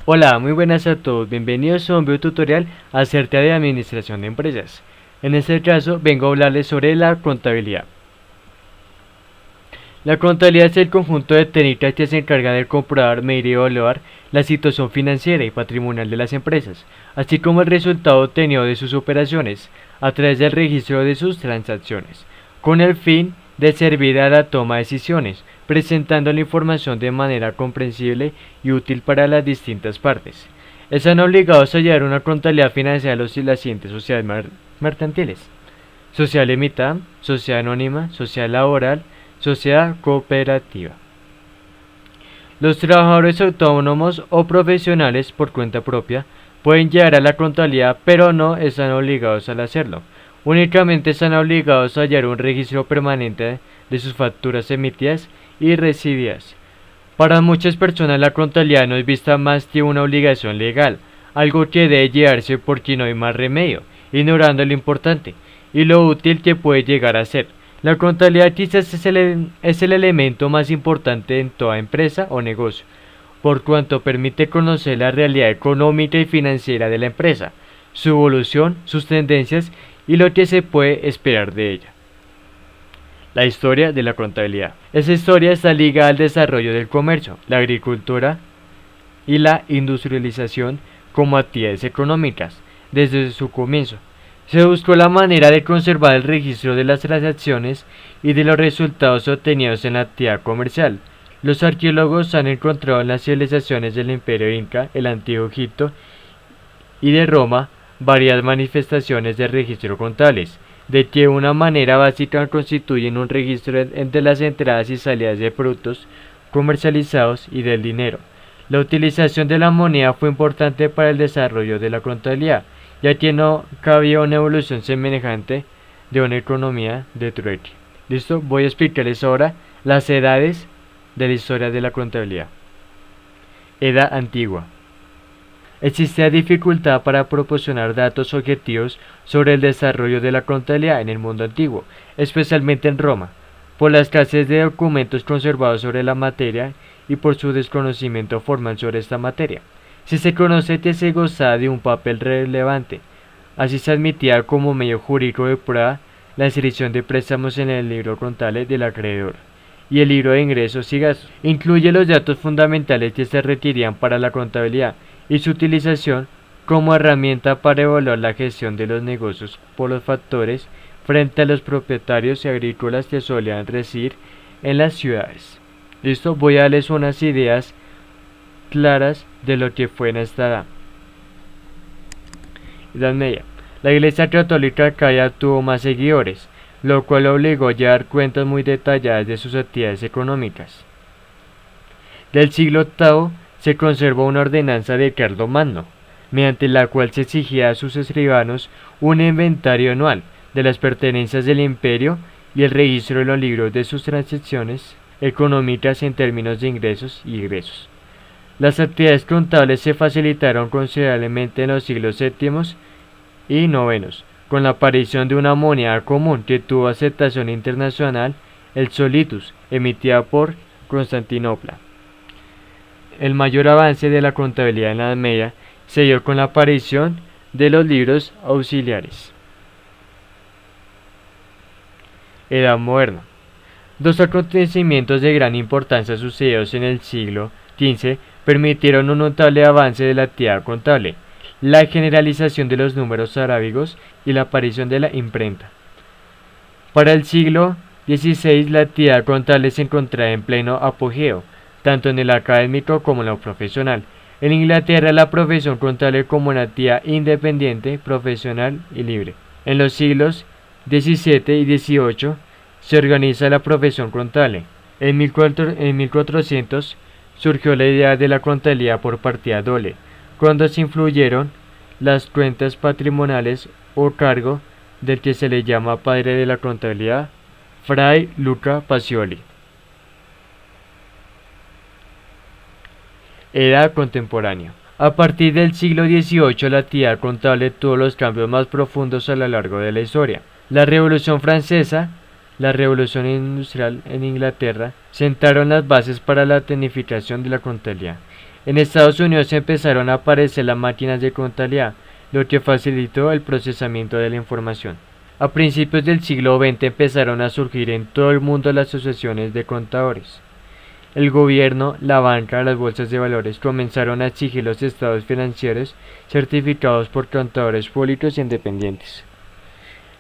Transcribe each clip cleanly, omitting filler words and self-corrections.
Hola, muy buenas a todos, bienvenidos a un video tutorial acerca de administración de empresas. En este caso vengo a hablarles sobre la contabilidad. La contabilidad es el conjunto de técnicas que se encarga de comprobar, medir y evaluar la situación financiera y patrimonial de las empresas, así como el resultado obtenido de sus operaciones, a través del registro de sus transacciones, con el fin de servir a la toma de decisiones, presentando la información de manera comprensible y útil para las distintas partes. Están obligados a llevar una contabilidad financiera de las siguientes sociedades mercantiles: sociedad limitada, sociedad anónima, sociedad laboral, sociedad cooperativa. Los trabajadores autónomos o profesionales por cuenta propia pueden llegar a la contabilidad, pero no están obligados a hacerlo. Únicamente están obligados a hallar un registro permanente de sus facturas emitidas y recibidas. Para muchas personas la contabilidad no es vista más que una obligación legal, algo que debe llevarse porque no hay más remedio, ignorando lo importante y lo útil que puede llegar a ser. La contabilidad quizás es el elemento más importante en toda empresa o negocio, por cuanto permite conocer la realidad económica y financiera de la empresa, su evolución, sus tendencias y lo que se puede esperar de ella. La historia de la contabilidad. Esa historia está ligada al desarrollo del comercio, la agricultura y la industrialización como actividades económicas. Desde su comienzo, se buscó la manera de conservar el registro de las transacciones y de los resultados obtenidos en la actividad comercial. Los arqueólogos han encontrado en las civilizaciones del Imperio Inca, el Antiguo Egipto y de Roma varias manifestaciones de registro contables, de que una manera básica constituyen un registro entre las entradas y salidas de productos comercializados y del dinero. La utilización de la moneda fue importante para el desarrollo de la contabilidad, ya que no cabía una evolución semejante de una economía de trueque. ¿Listo? Voy a explicarles ahora las edades de la historia de la contabilidad. Edad antigua. Existía dificultad para proporcionar datos objetivos sobre el desarrollo de la contabilidad en el mundo antiguo, especialmente en Roma, por la escasez de documentos conservados sobre la materia y por su desconocimiento formal sobre esta materia. Si se conoce que se gozaba de un papel relevante, así se admitía como medio jurídico de prueba la inscripción de préstamos en el libro contable del acreedor y el libro de ingresos y gastos. Incluye los datos fundamentales que se requerían para la contabilidad y su utilización como herramienta para evaluar la gestión de los negocios por los factores frente a los propietarios y agrícolas que solían residir en las ciudades. Listo, voy a darles unas ideas claras de lo que fue en esta Edad Media. La Iglesia Católica cada día tuvo más seguidores, lo cual obligó a llevar cuentas muy detalladas de sus actividades económicas. Del siglo VIII se conservó una ordenanza de Carlomagno, mediante la cual se exigía a sus escribanos un inventario anual de las pertenencias del imperio y el registro de los libros de sus transacciones económicas en términos de ingresos y egresos. Las actividades contables se facilitaron considerablemente en los siglos VII y IX, con la aparición de una moneda común que tuvo aceptación internacional, el solitus, emitida por Constantinopla. El mayor avance de la contabilidad en la Edad Media se dio con la aparición de los libros auxiliares. Edad Moderna. Dos acontecimientos de gran importancia sucedidos en el siglo XV permitieron un notable avance de la actividad contable: la generalización de los números arábigos y la aparición de la imprenta. Para el siglo XVI la actividad contable se encontraba en pleno apogeo, tanto en el académico como en lo profesional. En Inglaterra la profesión contable como una actividad independiente, profesional y libre. En los siglos XVII y XVIII se organiza la profesión contable. En 1400 surgió la idea de la contabilidad por partida doble, cuando se influyeron las cuentas patrimoniales o cargo del que se le llama padre de la contabilidad, Fray Luca Pacioli. Edad contemporánea. A partir del siglo XVIII la actividad contable tuvo los cambios más profundos a lo largo de la historia. La Revolución Francesa, la Revolución Industrial en Inglaterra sentaron las bases para la tecnificación de la contabilidad. En Estados Unidos empezaron a aparecer las máquinas de contabilidad, lo que facilitó el procesamiento de la información. A principios del siglo XX empezaron a surgir en todo el mundo las asociaciones de contadores. El gobierno, la banca, las bolsas de valores comenzaron a exigir los estados financieros certificados por contadores públicos e independientes.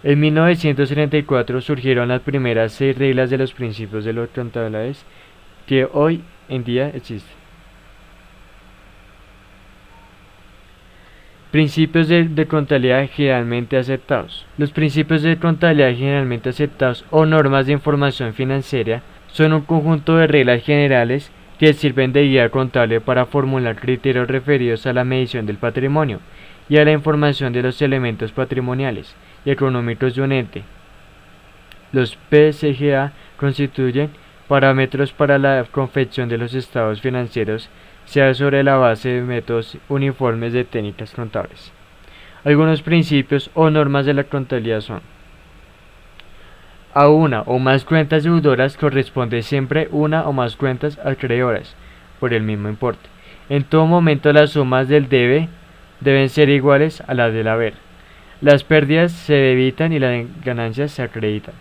En 1934 surgieron las primeras 6 reglas de los principios de los contadores que hoy en día existen. Principios de contabilidad generalmente aceptados. Los principios de contabilidad generalmente aceptados o normas de información financiera son un conjunto de reglas generales que sirven de guía contable para formular criterios referidos a la medición del patrimonio y a la información de los elementos patrimoniales y económicos de un ente. Los PCGA constituyen parámetros para la confección de los estados financieros, sea sobre la base de métodos uniformes de técnicas contables. Algunos principios o normas de la contabilidad son: a una o más cuentas deudoras corresponde siempre una o más cuentas acreedoras por el mismo importe. En todo momento las sumas del deben ser iguales a las del haber. Las pérdidas se debitan y las ganancias se acreditan.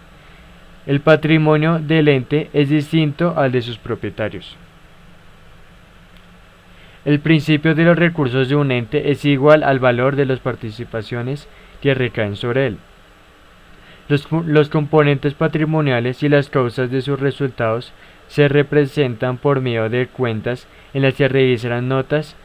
El patrimonio del ente es distinto al de sus propietarios. El principio de los recursos de un ente es igual al valor de las participaciones que recaen sobre él. Los componentes patrimoniales y las causas de sus resultados se representan por medio de cuentas en las que registran notas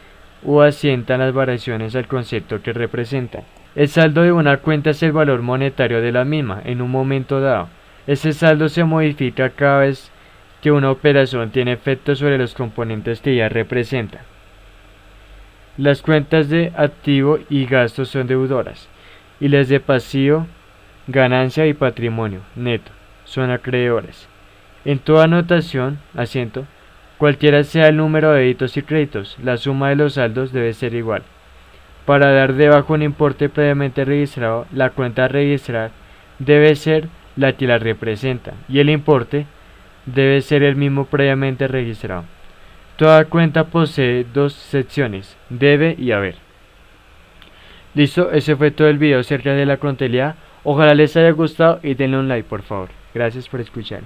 o asientan las variaciones al concepto que representan. El saldo de una cuenta es el valor monetario de la misma en un momento dado. Ese saldo se modifica cada vez que una operación tiene efecto sobre los componentes que ya representa. Las cuentas de activo y gasto son deudoras, y las de pasivo, ganancia y patrimonio neto son acreedoras. En toda anotación, asiento, cualquiera sea el número de débitos y créditos, la suma de los saldos debe ser igual. Para dar de baja un importe previamente registrado, la cuenta a registrar debe ser la que la representa, y el importe debe ser el mismo previamente registrado. Toda cuenta posee 2 secciones, debe y haber. Listo, ese fue todo el video acerca de la contabilidad. Ojalá les haya gustado y denle un like por favor. Gracias por escuchar.